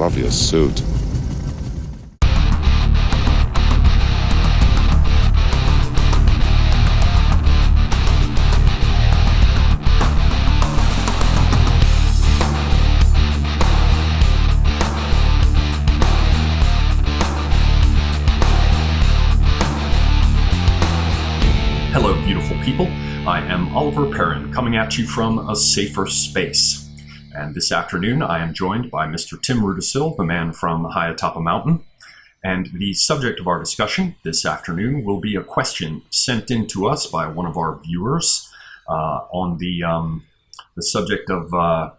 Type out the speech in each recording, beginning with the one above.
love your suit. Hello, beautiful people. I am Oliver Perrin, coming at you from a safer space. And this afternoon, I am joined by Mr. Tim Rudisil, the man from high atop a mountain. And the subject of our discussion this afternoon will be a question sent in to us by one of our viewers on the subject of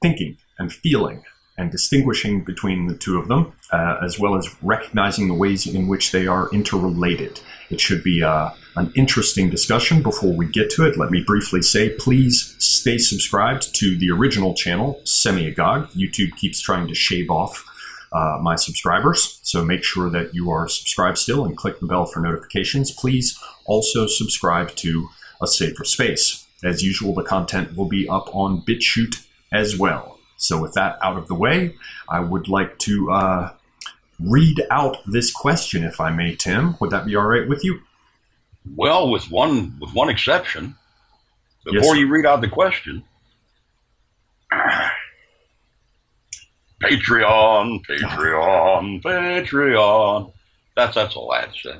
thinking and feeling and distinguishing between the two of them, as well as recognizing the ways in which they are interrelated. It should be an interesting discussion. Before we get to it, let me briefly say, please stay subscribed to the original channel, Semi-Agog. YouTube keeps trying to shave off my subscribers, so make sure that you are subscribed still and click the bell for notifications. Please also subscribe to A Safer Space. As usual, the content will be up on BitChute as well. So with that out of the way, I would like to read out this question, if I may, Tim. Would that be all right with you? Well, with one exception. Before you read out the question, Patreon. That's all I had to say.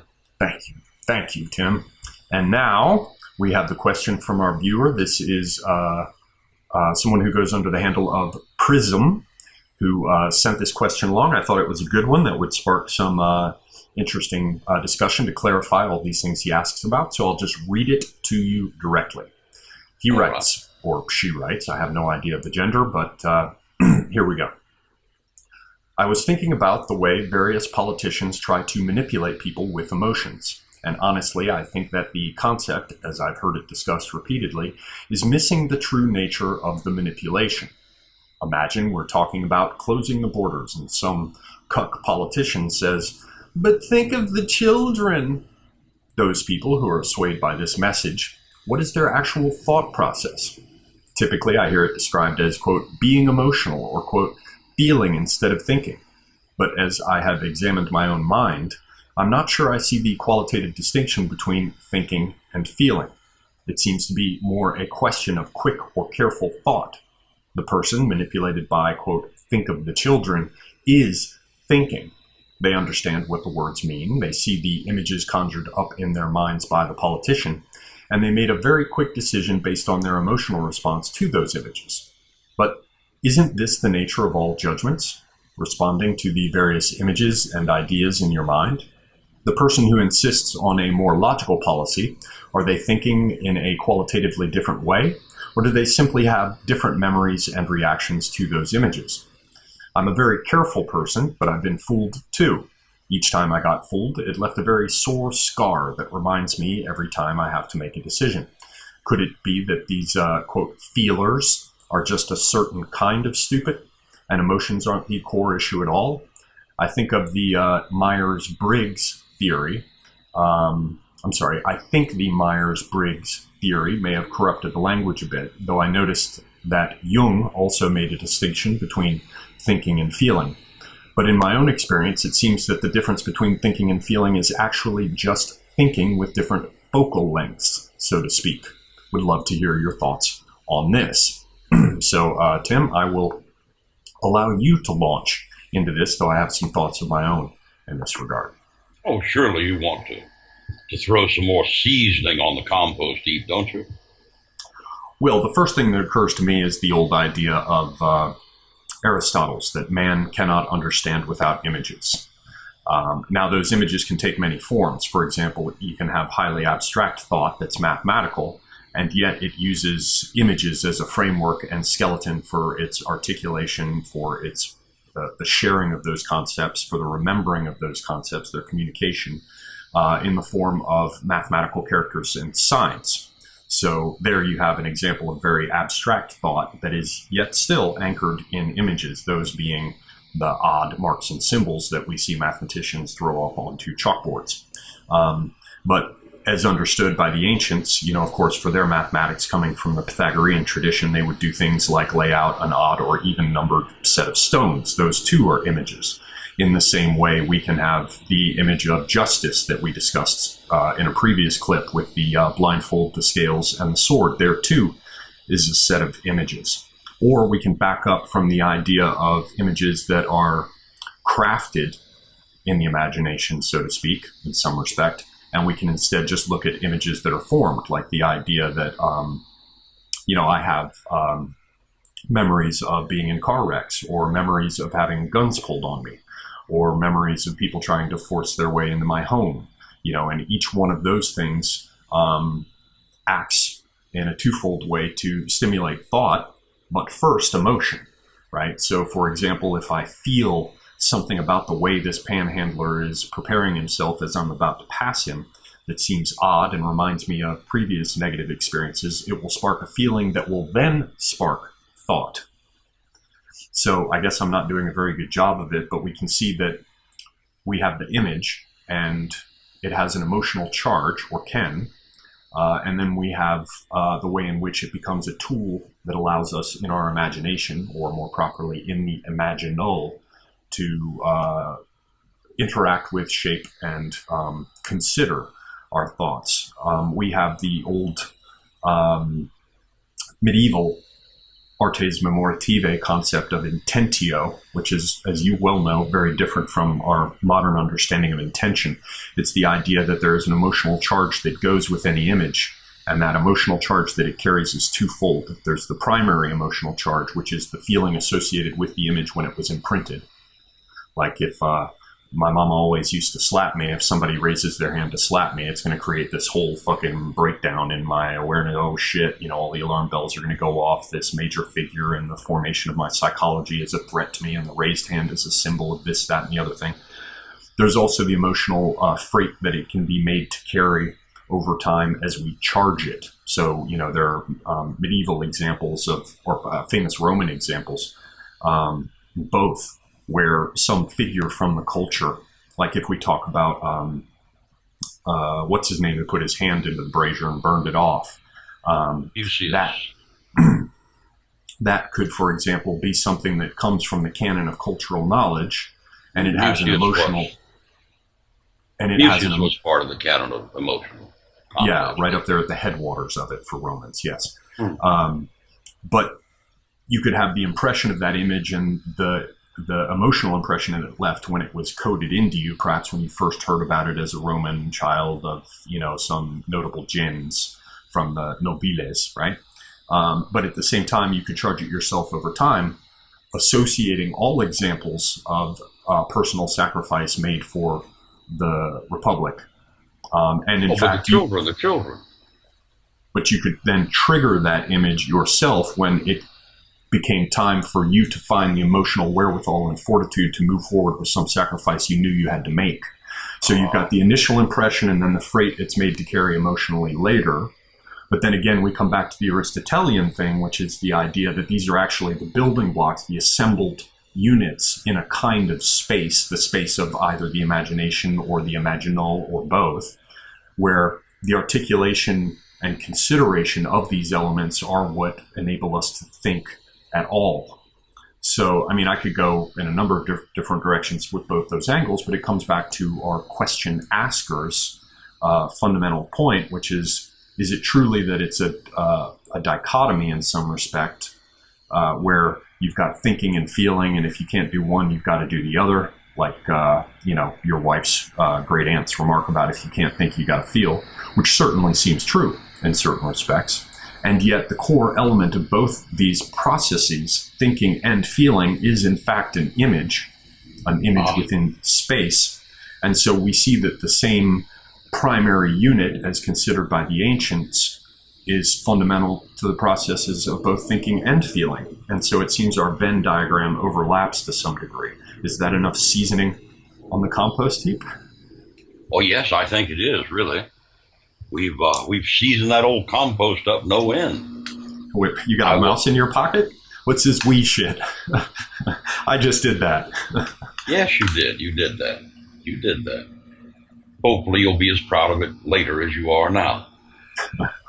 Thank you, Tim. And now we have the question from our viewer. This is someone who goes under the handle of Prism, who sent this question along. I thought it was a good one that would spark some interesting discussion to clarify all these things he asks about. So I'll just read it to you directly. He writes, or she writes, I have no idea of the gender, but here we go. I was thinking about the way various politicians try to manipulate people with emotions. And honestly, I think that the concept, as I've heard it discussed repeatedly, is missing the true nature of the manipulation. Imagine we're talking about closing the borders and some cuck politician says, "But think of the children." Those people who are swayed by this message, what is their actual thought process? Typically, I hear it described as, quote, being emotional or, quote, feeling instead of thinking. But as I have examined my own mind, I'm not sure I see the qualitative distinction between thinking and feeling. It seems to be more a question of quick or careful thought. The person manipulated by, quote, think of the children is thinking. They understand what the words mean. They see the images conjured up in their minds by the politician, and they made a very quick decision based on their emotional response to those images. But isn't this the nature of all judgments? Responding to the various images and ideas in your mind? The person who insists on a more logical policy, are they thinking in a qualitatively different way? Or do they simply have different memories and reactions to those images? I'm a very careful person, but I've been fooled too. Each time I got fooled, it left a very sore scar that reminds me every time I have to make a decision. Could it be that these, quote, feelers are just a certain kind of stupid, and emotions aren't the core issue at all? I think of the Myers-Briggs theory. I think the Myers-Briggs theory may have corrupted the language a bit, though I noticed that Jung also made a distinction between thinking and feeling. But in my own experience, it seems that the difference between thinking and feeling is actually just thinking with different focal lengths, so to speak. Would love to hear your thoughts on this. So, Tim, I will allow you to launch into this, though I have some thoughts of my own in this regard. Oh, surely you want to throw some more seasoning on the compost heap, don't you? Well, the first thing that occurs to me is the old idea of Aristotle's, that man cannot understand without images. Now, those images can take many forms. For example, you can have highly abstract thought that's mathematical, and yet it uses images as a framework and skeleton for its articulation, for its the sharing of those concepts, for the remembering of those concepts, their communication, in the form of mathematical characters and signs. So there you have an example of very abstract thought that is yet still anchored in images, those being the odd marks and symbols that we see mathematicians throw up onto chalkboards. But as understood by the ancients, of course, for their mathematics coming from the Pythagorean tradition, they would do things like lay out an odd or even numbered set of stones. Those too are images. In the same way, we can have the image of justice that we discussed in a previous clip with the blindfold, the scales, and the sword. There too is a set of images. Or we can back up from the idea of images that are crafted in the imagination, so to speak, in some respect, and we can instead just look at images that are formed, like the idea that, I have memories of being in car wrecks, or memories of having guns pulled on me, or memories of people trying to force their way into my home, and each one of those things acts in a twofold way to stimulate thought, but first emotion, right? So, for example, if I feel something about the way this panhandler is preparing himself as I'm about to pass him that seems odd and reminds me of previous negative experiences, it will spark a feeling that will then spark thought. So I guess I'm not doing a very good job of it, but we can see that we have the image and it has an emotional charge, or can, and then we have the way in which it becomes a tool that allows us in our imagination, or more properly in the imaginal, to interact with, shape, and consider our thoughts. We have the old medieval artes memorative concept of intentio, which is, as you well know, very different from our modern understanding of intention. It's the idea that there is an emotional charge that goes with any image, and that emotional charge that it carries is twofold. There's the primary emotional charge, which is the feeling associated with the image when it was imprinted. Like if my mom always used to slap me, if somebody raises their hand to slap me, it's going to create this whole fucking breakdown in my awareness. Oh shit, all the alarm bells are going to go off. This major figure in the formation of my psychology is a threat to me, and the raised hand is a symbol of this, that, and the other thing. There's also the emotional freight that it can be made to carry over time as we charge it. So, there are medieval examples or famous Roman examples, both where some figure from the culture, like if we talk about, what's his name, who put his hand into the brazier and burned it off. You see that. That could, for example, be something that comes from the canon of cultural knowledge, and it has an emotional. And it has was part of the canon of emotional. Yeah, right up there at the headwaters of it for Romans, yes. But you could have the impression of that image and the emotional impression that it left when it was coded into you, perhaps when you first heard about it as a Roman child of, some notable gens from the nobiles, right? But at the same time, you could charge it yourself over time, associating all examples of personal sacrifice made for the Republic. And in fact, the children. But you could then trigger that image yourself when it became time for you to find the emotional wherewithal and fortitude to move forward with some sacrifice you knew you had to make. So you've got the initial impression and then the freight it's made to carry emotionally later. But then again, we come back to the Aristotelian thing, which is the idea that these are actually the building blocks, the assembled units in a kind of space, the space of either the imagination or the imaginal or both, where the articulation and consideration of these elements are what enable us to think at all. So, I could go in a number of different directions with both those angles, but it comes back to our question asker's fundamental point, which is it truly that it's a dichotomy in some respect, where you've got thinking and feeling, and if you can't do one, you've got to do the other, like, your wife's great aunt's remark about if you can't think, you got to feel, which certainly seems true in certain respects. And yet the core element of both these processes, thinking and feeling, is in fact an image within space. And so we see that the same primary unit, as considered by the ancients, is fundamental to the processes of both thinking and feeling. And so it seems our Venn diagram overlaps to some degree. Is that enough seasoning on the compost heap? Oh, yes, I think it is, really. We've seasoned that old compost up no end. You got a mouse in your pocket? What's this wee shit? I just did that. Yes, you did. You did that. Hopefully, you'll be as proud of it later as you are now.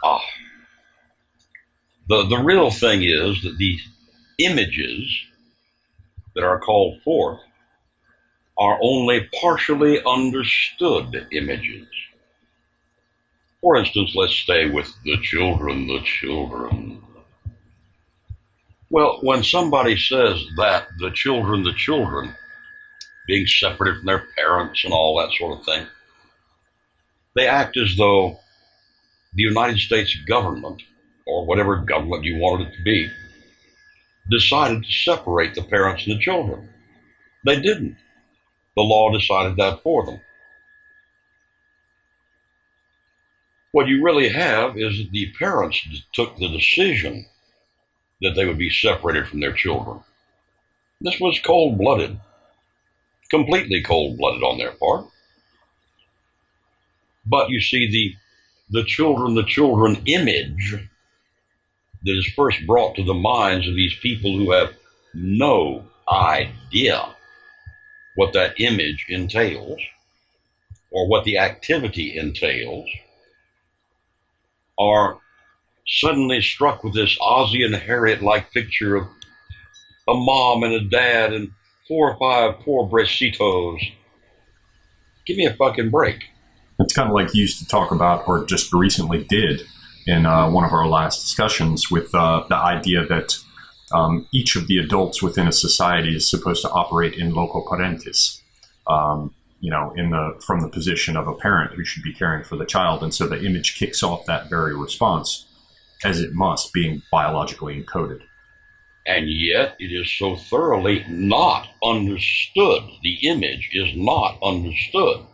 Ah, the real thing is that the images that are called forth are only partially understood images. For instance, let's stay with the children, the children. Well, when somebody says that the children, being separated from their parents and all that sort of thing, they act as though the United States government, or whatever government you wanted it to be, decided to separate the parents and the children. They didn't. The law decided that for them. What you really have is that the parents took the decision that they would be separated from their children. This was cold-blooded, completely cold-blooded on their part. But you see, the children image that is first brought to the minds of these people who have no idea what that image entails or what the activity entails, are suddenly struck with this Ozzie and Harriet-like picture of a mom and a dad and 4 or 5 poor breastitos. Give me a fucking break. It's kind of like you used to talk about, or just recently did, in one of our last discussions, with the idea that each of the adults within a society is supposed to operate in loco parentis, from the position of a parent who should be caring for the child. And so the image kicks off that very response, as it must, being biologically encoded. And yet it is so thoroughly not understood. The image is not understood.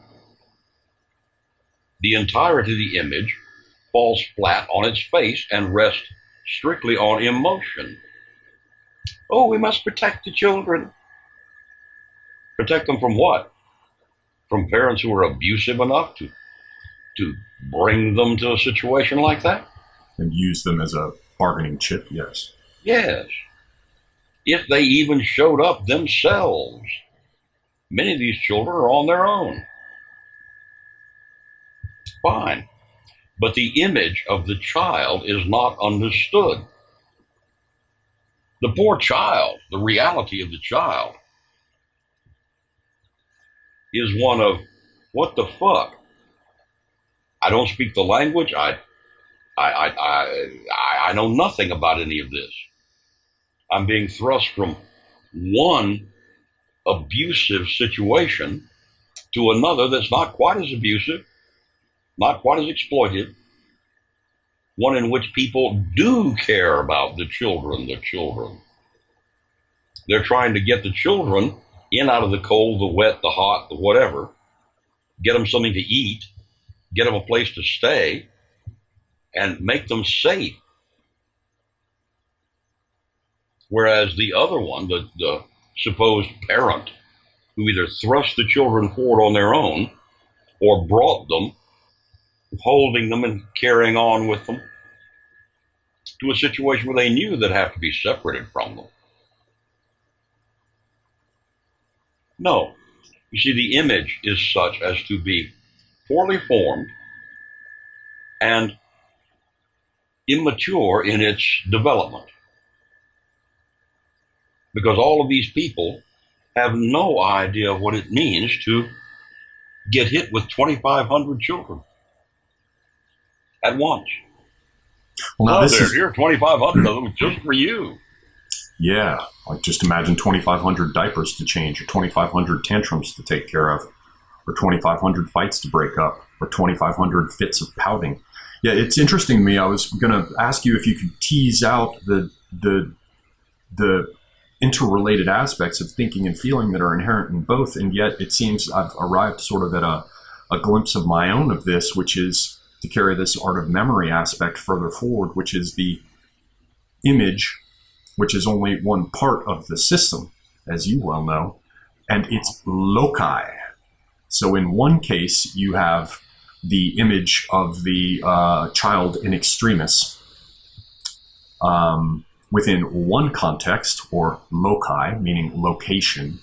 The entirety of the image falls flat on its face and rests strictly on emotion. Oh, we must protect the children. Protect them from what? From parents who are abusive enough to bring them to a situation like that? And use them as a bargaining chip, yes. Yes. If they even showed up themselves. Many of these children are on their own. Fine. But the image of the child is not understood. The poor child, the reality of the child, is one of, what the fuck? I don't speak the language. I know nothing about any of this. I'm being thrust from one abusive situation to another that's not quite as abusive, not quite as exploitive, one in which people do care about the children, the children. They're trying to get the children in out of the cold, the wet, the hot, the whatever, get them something to eat, get them a place to stay, and make them safe. Whereas the other one, the supposed parent, who either thrust the children forward on their own or brought them, holding them and carrying on with them to a situation where they knew they'd have to be separated from them. No. You see, the image is such as to be poorly formed and immature in its development. Because all of these people have no idea what it means to get hit with 2,500 children at once. Well, now here, 2,500 of them just for you. Yeah, like just imagine 2,500 diapers to change, or 2,500 tantrums to take care of, or 2,500 fights to break up, or 2,500 fits of pouting. Yeah, it's interesting to me. I was going to ask you if you could tease out the interrelated aspects of thinking and feeling that are inherent in both, and yet it seems I've arrived sort of at a glimpse of my own of this, which is to carry this art of memory aspect further forward, which is the image, which is only one part of the system, as you well know, and it's loci. So in one case, you have the image of the child in extremis, within one context, or loci, meaning location.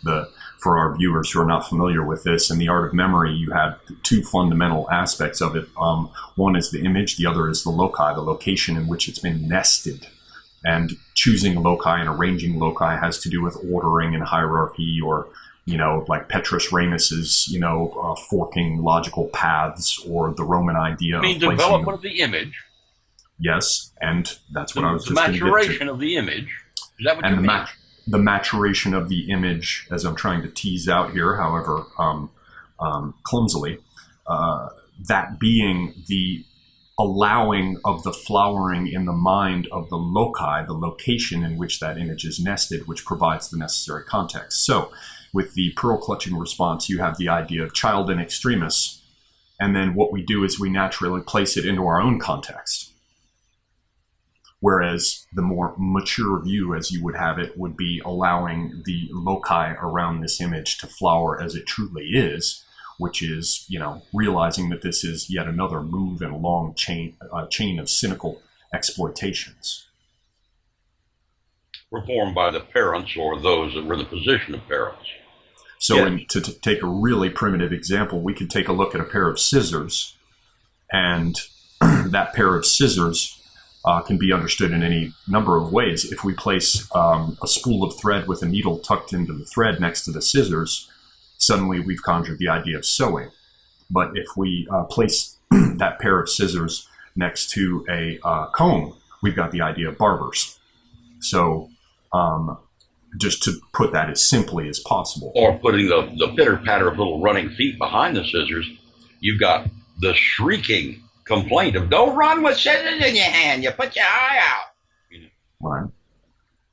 For our viewers who are not familiar with this, in the art of memory, you have two fundamental aspects of it. One is the image, the other is the loci, the location in which it's been nested. And choosing a loci and arranging loci has to do with ordering and hierarchy, or, like Petrus Ramus's, forking logical paths, or the Roman idea of placing development of the image. Yes, and that's what I was just going to get to. The maturation of the image. Is that what you mean? The maturation of the image, as I'm trying to tease out here, however clumsily, that being the allowing of the flowering in the mind of the loci, the location in which that image is nested, which provides the necessary context. So with the pearl clutching response, you have the idea of child in extremis, and then what we do is we naturally place it into our own context. Whereas the more mature view, as you would have it, would be allowing the loci around this image to flower as it truly is, which is, realizing that this is yet another move in a long chain of cynical exploitations. Performed by the parents or those that were in the position of parents. So to take a really primitive example, we could take a look at a pair of scissors, and that pair of scissors can be understood in any number of ways. If we place a spool of thread with a needle tucked into the thread next to the scissors, suddenly we've conjured the idea of sewing. But if we place that pair of scissors next to a comb, we've got the idea of barbers. So just to put that as simply as possible. Or putting the pitter-patter of little running feet behind the scissors, you've got the shrieking complaint of don't run with scissors in your hand, you put your eye out. Right.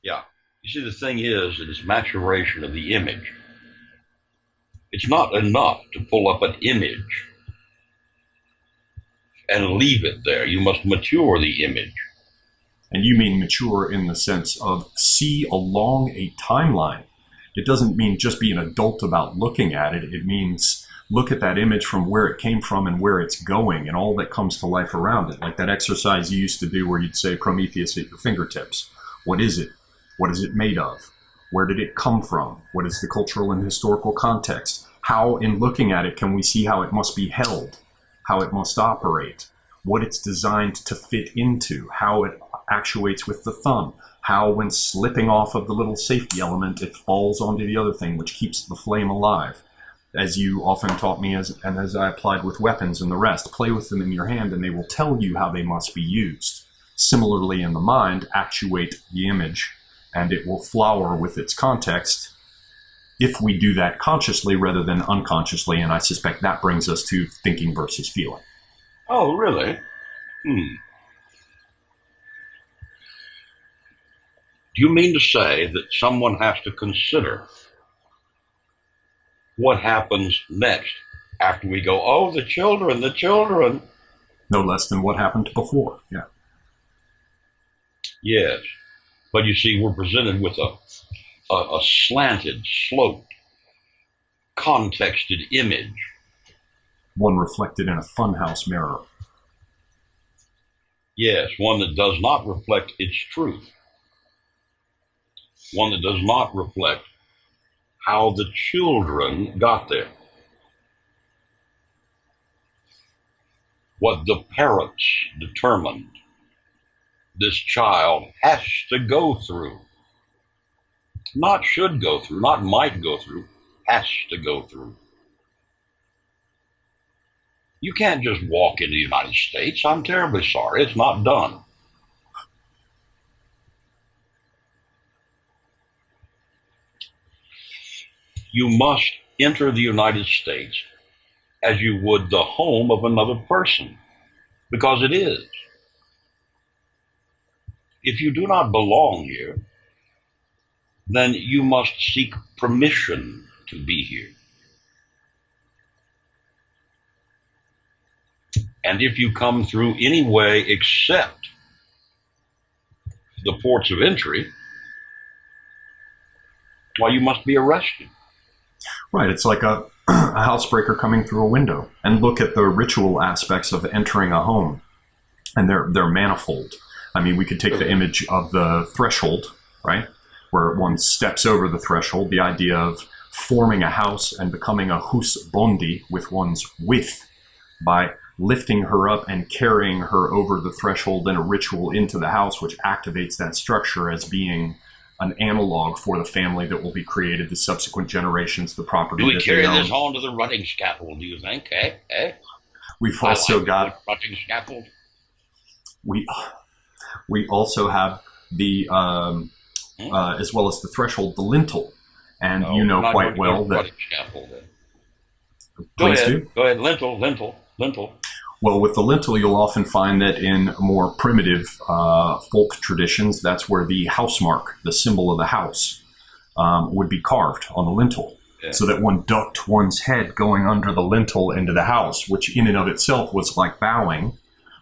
Yeah. You see, the thing is that it's maturation of the image. It's not enough to pull up an image and leave it there. You must mature the image. And you mean mature in the sense of see along a timeline. It doesn't mean just be an adult about looking at it. It means look at that image from where it came from and where it's going and all that comes to life around it. Like that exercise you used to do where you'd say Prometheus at your fingertips. What is it? What is it made of? Where did it come from? What is the cultural and historical context? How, in looking at it, can we see how it must be held? How it must operate? What it's designed to fit into? How it actuates with the thumb? How, when slipping off of the little safety element, it falls onto the other thing, which keeps the flame alive? As you often taught me, as I applied with weapons and the rest, play with them in your hand and they will tell you how they must be used. Similarly, in the mind, actuate the image and it will flower with its context if we do that consciously rather than unconsciously, and I suspect that brings us to thinking versus feeling. Oh, really? Do you mean to say that someone has to consider what happens next after we go, oh, the children? No less than what happened before, yeah. Yes, but you see, we're presented with a slanted, sloped, contexted image. One reflected in a funhouse mirror. Yes, one that does not reflect its truth. One that does not reflect how the children got there. What the parents determined this child has to go through. Not should go through, not might go through, has to go through. You can't just walk into the United States. I'm terribly sorry. It's not done. You must enter the United States as you would the home of another person, because it is. If you do not belong here, then you must seek permission to be here. And if you come through any way except the ports of entry, well, you must be arrested. Right, it's like a housebreaker coming through a window. And look at the ritual aspects of entering a home. And they're manifold. I mean, we could take the image of the threshold, right? Where one steps over the threshold, the idea of forming a house and becoming a housebondi with one's width by lifting her up and carrying her over the threshold in a ritual into the house, which activates that structure as being an analog for the family that will be created, the subsequent generations, the property. Do we that carry they own. this on to the rutting scaffold, do you think? We've also got rutting scaffold. We also have the as well as the threshold, the lintel, and you know quite well that. Rutting scaffold, then. Please do. Go ahead. Lintel. Well, with the lintel, you'll often find that in more primitive folk traditions, that's where the house mark, the symbol of the house, would be carved on the lintel. Yeah. So that one ducked one's head going under the lintel into the house, which in and of itself was like bowing,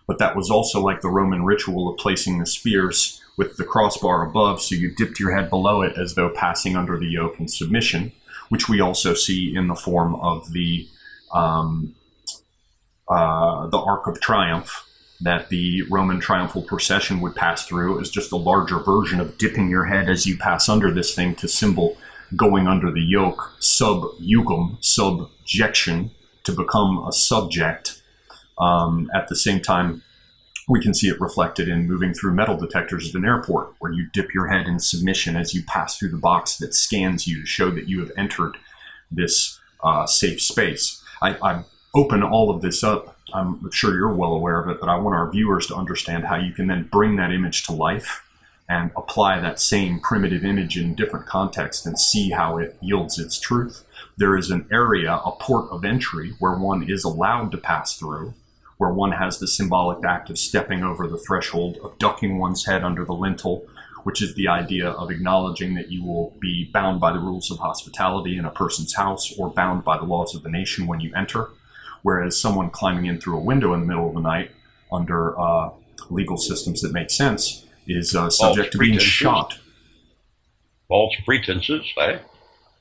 but that was also like the Roman ritual of placing the spears with the crossbar above, so you dipped your head below it as though passing under the yoke in submission, which we also see in the form of the Arc of Triumph that the Roman triumphal procession would pass through. Is just a larger version of dipping your head as you pass under this thing to symbol going under the yoke, sub-jugum, subjection, to become a subject. At the same time, we can see it reflected in moving through metal detectors at an airport, where you dip your head in submission as you pass through the box that scans you to show that you have entered this safe space. I open all of this up. I'm sure you're well aware of it, but I want our viewers to understand how you can then bring that image to life and apply that same primitive image in different contexts and see how it yields its truth. There is an area, a port of entry, where one is allowed to pass through, where one has the symbolic act of stepping over the threshold, of ducking one's head under the lintel, which is the idea of acknowledging that you will be bound by the rules of hospitality in a person's house or bound by the laws of the nation when you enter. Whereas someone climbing in through a window in the middle of the night under legal systems that make sense is subject to being shot. False pretenses, eh?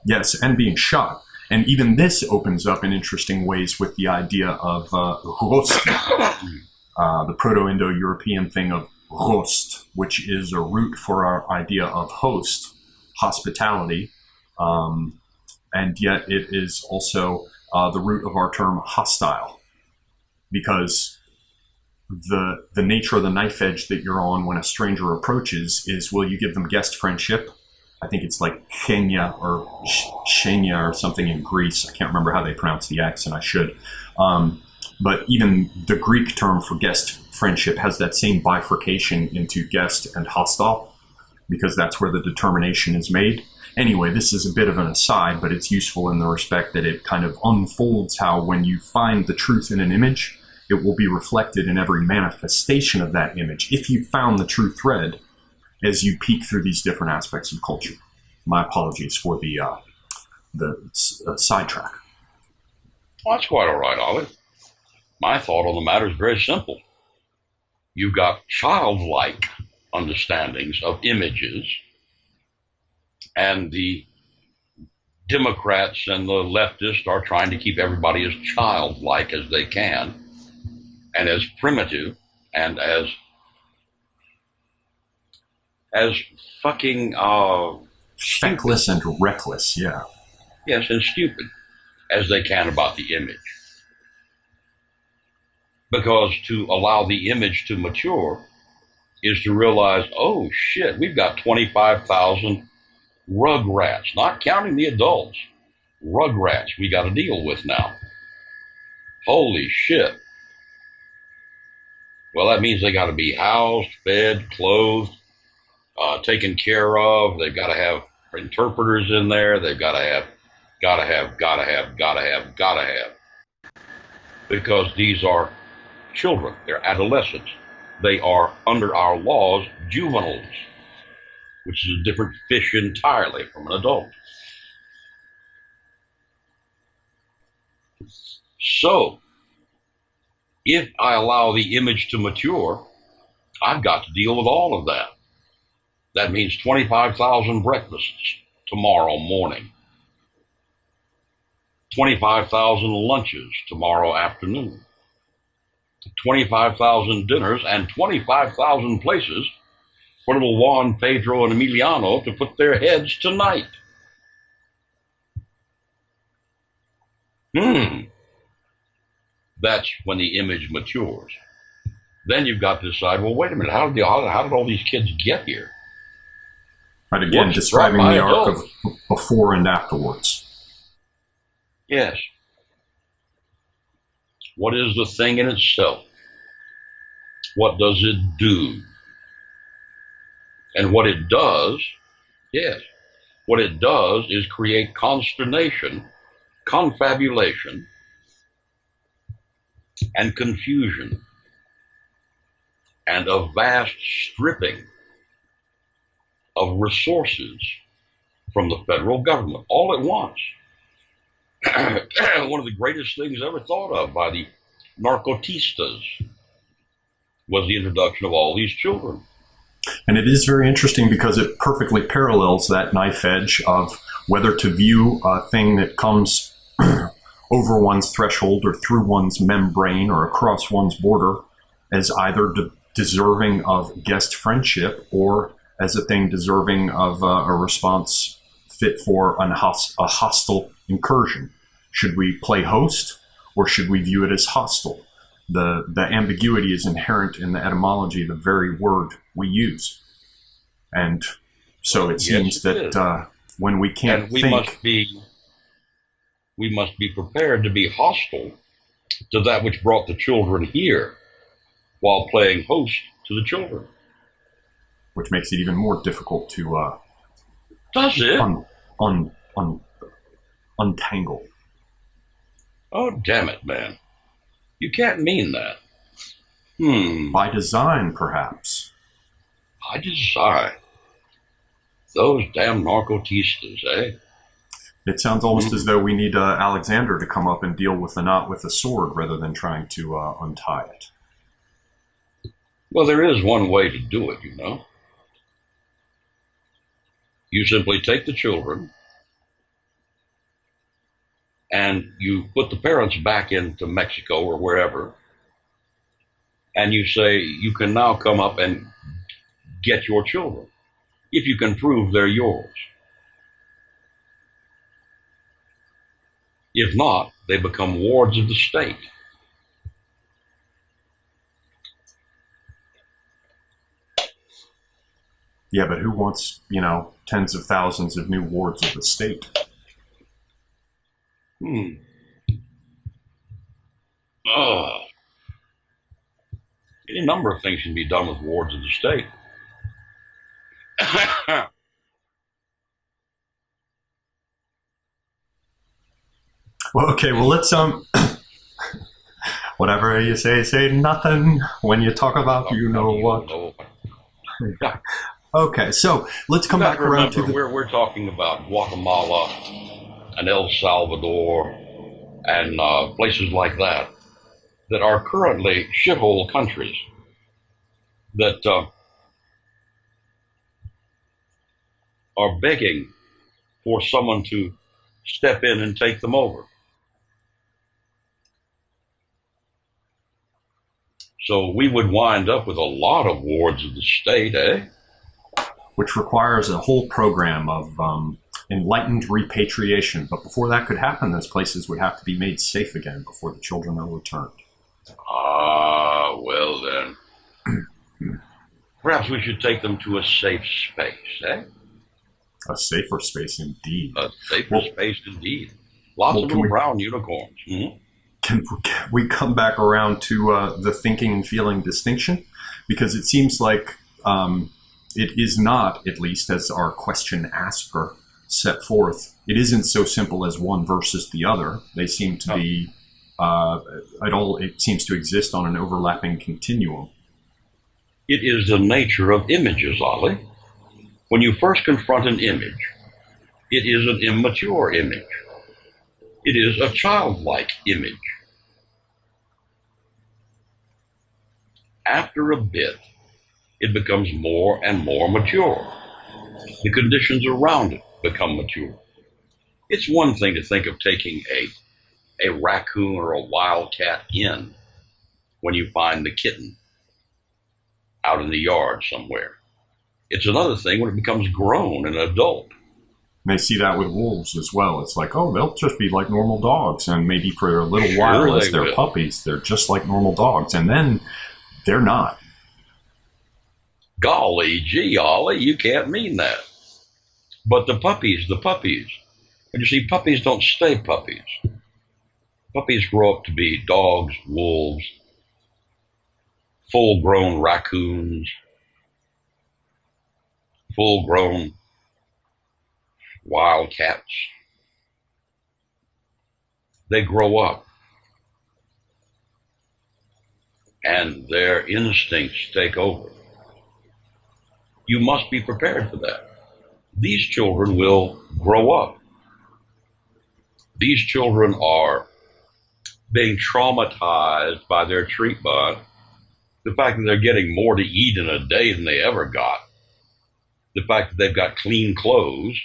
Yes, and being shot. And even this opens up in interesting ways with the idea of rost, the Proto-Indo-European thing of rost, which is a root for our idea of host, hospitality, and yet it is also the root of our term hostile, because the nature of the knife edge that you're on when a stranger approaches is, will you give them guest friendship? I think it's like Kenya or Shenya or something in Greece. I can't remember how they pronounce the X, and I should. But even the Greek term for guest friendship has that same bifurcation into guest and hostile, because that's where the determination is made. Anyway, this is a bit of an aside, but it's useful in the respect that it kind of unfolds how when you find the truth in an image, it will be reflected in every manifestation of that image, if you found the true thread, as you peek through these different aspects of culture. My apologies for the sidetrack. Well, that's quite all right, Ollie. My thought on the matter is very simple. You've got childlike understandings of images, and the Democrats and the leftists are trying to keep everybody as childlike as they can, and as primitive, and as fucking feckless and reckless, yeah. Yes, and stupid as they can about the image. Because to allow the image to mature is to realize, oh shit, we've got 25,000 rugrats, not counting the adults, rugrats we got to deal with now. Holy shit. Well, that means they got to be housed, fed, clothed, taken care of. They've got to have interpreters in there. They've got to have. Because these are children. They're adolescents. They are, under our laws, juveniles, which is a different fish entirely from an adult. So, if I allow the image to mature, I've got to deal with all of that. That means 25,000 breakfasts tomorrow morning, 25,000 lunches tomorrow afternoon, 25,000 dinners and 25,000 places for little Juan, Pedro, and Emiliano to put their heads tonight. That's when the image matures. Then you've got to decide, well, wait a minute, how did all these kids get here? Right, again, describing the arc of before and afterwards. Yes. What is the thing in itself? What does it do? And what it does, yes, what it does is create consternation, confabulation, and confusion, and a vast stripping of resources from the federal government all at once. One of the greatest things ever thought of by the narcotistas was the introduction of all these children. And it is very interesting because it perfectly parallels that knife edge of whether to view a thing that comes over one's threshold or through one's membrane or across one's border as either deserving of guest friendship or as a thing deserving of a response fit for a hostile incursion. Should we play host or should we view it as hostile? The ambiguity is inherent in the etymology of the very word we use. And so it seems that when we can't and we think... must be prepared to be hostile to that which brought the children here while playing host to the children. Which makes it even more difficult to Does it? Untangle. Oh, damn it, man. You can't mean that. By design, perhaps. By design. Those damn narcotistas, eh? It sounds almost as though we need Alexander to come up and deal with the knot with a sword rather than trying to untie it. Well, there is one way to do it, you know. You simply take the children and you put the parents back into Mexico or wherever, and you say, you can now come up and get your children, if you can prove they're yours. If not, they become wards of the state. Yeah, but who wants, tens of thousands of new wards of the state? Any number of things can be done with wards of the state. Well, okay, well, let's, whatever you say nothing. When you talk about you know what. Okay, so let's come back around to we're talking about Guatemala and El Salvador and places like that are currently shithole countries that are begging for someone to step in and take them over. So we would wind up with a lot of wards of the state, eh? Which requires a whole program of enlightened repatriation. But before that could happen, those places would have to be made safe again before the children are returned. Ah, well then. Perhaps we should take them to a safe space, eh? A safer space indeed. A safer space indeed. Lots of little brown unicorns. Mm-hmm. Can we come back around to the thinking and feeling distinction? Because it seems like it is not, at least as our question asker set forth, it isn't so simple as one versus the other. They seem to be, it seems to exist on an overlapping continuum. It is the nature of images, Olli. When you first confront an image, it is an immature image. It is a childlike image. After a bit, it becomes more and more mature. The conditions around it become mature. It's one thing to think of taking a raccoon or a wildcat in when you find the kitten out in the yard somewhere. It's another thing when it becomes grown and an adult. And they see that with wolves as well. It's like, oh, they'll just be like normal dogs. And maybe for a little while as they're puppies, they're just like normal dogs. And then they're not. Golly gee, Ollie, you can't mean that. But the puppies. And you see, puppies don't stay puppies. Puppies grow up to be dogs, wolves, full-grown raccoons, full-grown wildcats. They grow up, and their instincts take over. You must be prepared for that. These children will grow up. These children are being traumatized by their treatment. The fact that they're getting more to eat in a day than they ever got. The fact that they've got clean clothes.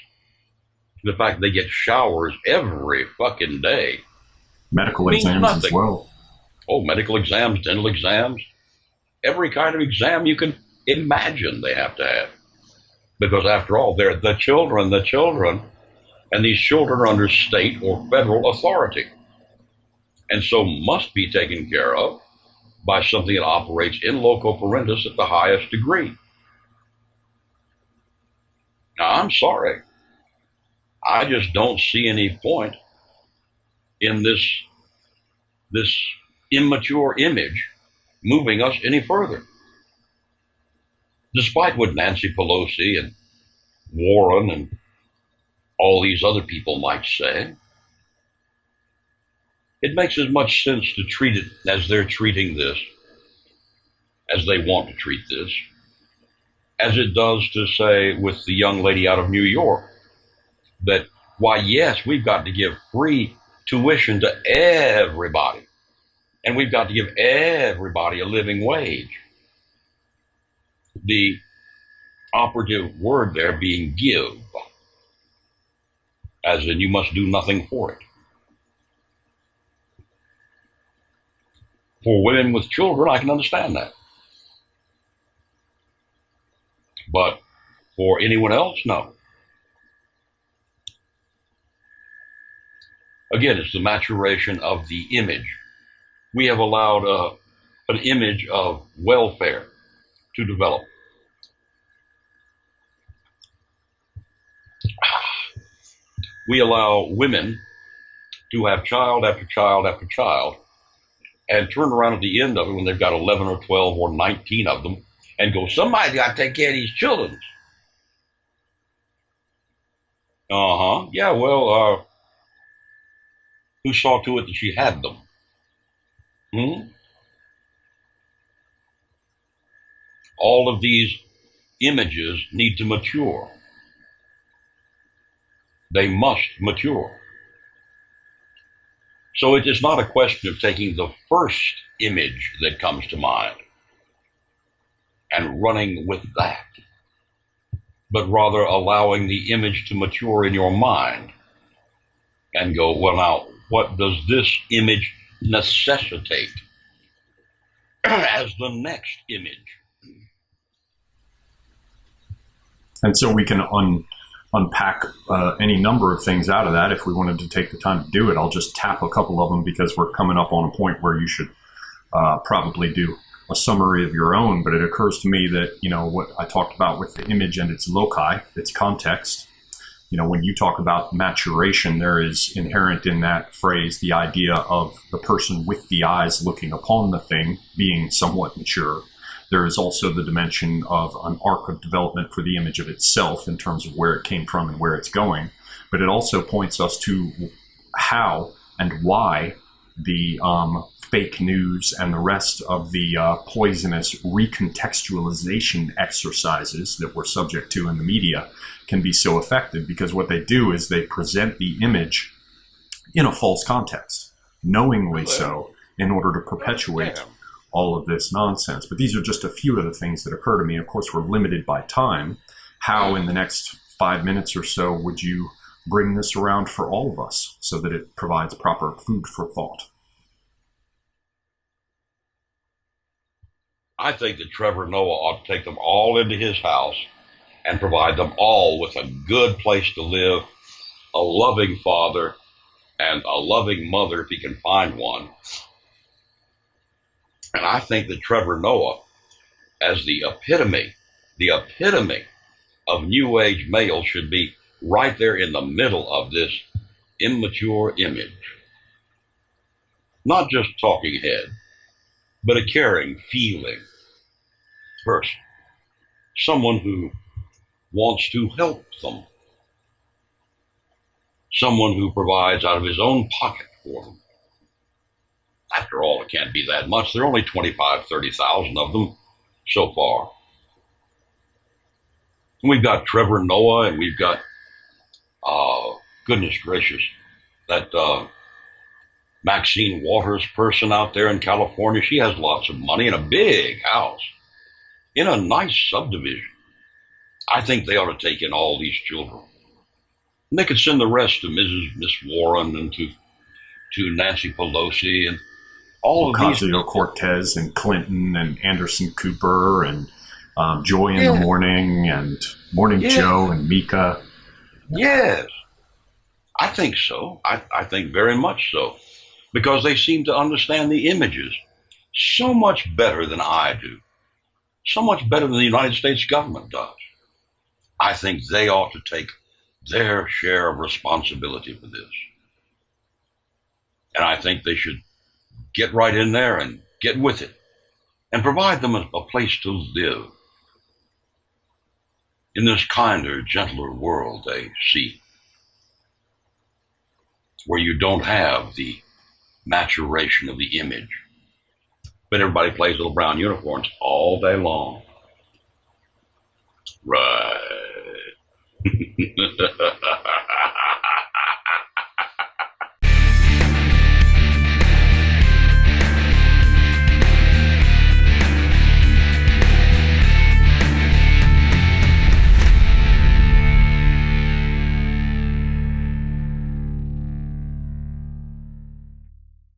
The fact that they get showers every fucking day. Medical exams as well. Oh, medical exams, dental exams. Every kind of exam you can imagine they have to have. Because after all, they're the children, and these children are under state or federal authority. And so must be taken care of by something that operates in loco parentis at the highest degree. Now, I'm sorry. I just don't see any point in this immature image moving us any further. Despite what Nancy Pelosi and Warren and all these other people might say, it makes as much sense to treat it as they're treating this, as they want to treat this, as it does to say with the young lady out of New York that, why, yes, we've got to give free tuition to everybody, and we've got to give everybody a living wage. The operative word there being give, as in you must do nothing for it. For women with children, I can understand that. But for anyone else, no. Again, it's the maturation of the image. We have allowed an image of welfare to develop. We allow women to have child after child after child and turn around at the end of it when they've got 11 or 12 or 19 of them and go, somebody's got to take care of these children. Yeah, well, who saw to it that she had them? All of these images need to mature. They must mature. So it is not a question of taking the first image that comes to mind and running with that, but rather allowing the image to mature in your mind and go, well, now, what does this image necessitate as the next image? And so we can unpack any number of things out of that. If we wanted to take the time to do it, I'll just tap a couple of them because we're coming up on a point where you should probably do a summary of your own. But it occurs to me that, what I talked about with the image and its loci, its context, when you talk about maturation, there is inherent in that phrase the idea of the person with the eyes looking upon the thing being somewhat mature. There is also the dimension of an arc of development for the image of itself in terms of where it came from and where it's going. But it also points us to how and why the fake news and the rest of the poisonous recontextualization exercises that we're subject to in the media can be so effective, because what they do is they present the image in a false context, knowingly so, in order to perpetuate all of this nonsense. But these are just a few of the things that occur to me. Of course, we're limited by time. How in the next 5 minutes or so would you bring this around for all of us so that it provides proper food for thought? I think that Trevor Noah ought to take them all into his house and provide them all with a good place to live, a loving father, and a loving mother if he can find one. And I think that Trevor Noah, as the epitome of New Age male, should be right there in the middle of this immature image. Not just talking head, but a caring, feeling person. Someone who wants to help them. Someone who provides out of his own pocket for them. After all, it can't be that much. There are only 25, 30,000 of them so far. And we've got Trevor Noah, and we've got, goodness gracious, that Maxine Waters person out there in California. She has lots of money and a big house in a nice subdivision. I think they ought to take in all these children. And they could send the rest to Miss Warren and to Nancy Pelosi and all of these. Ocasio-Cortez and Clinton and Anderson Cooper and Joy in the Morning and Morning Joe and Mika. Yes, I think so. I think very much so. Because they seem to understand the images so much better than I do. So much better than the United States government does. I think they ought to take their share of responsibility for this. And I think they should get right in there and get with it and provide them a place to live in this kinder, gentler world they see, where you don't have the maturation of the image, but everybody plays little brown unicorns all day long. Right.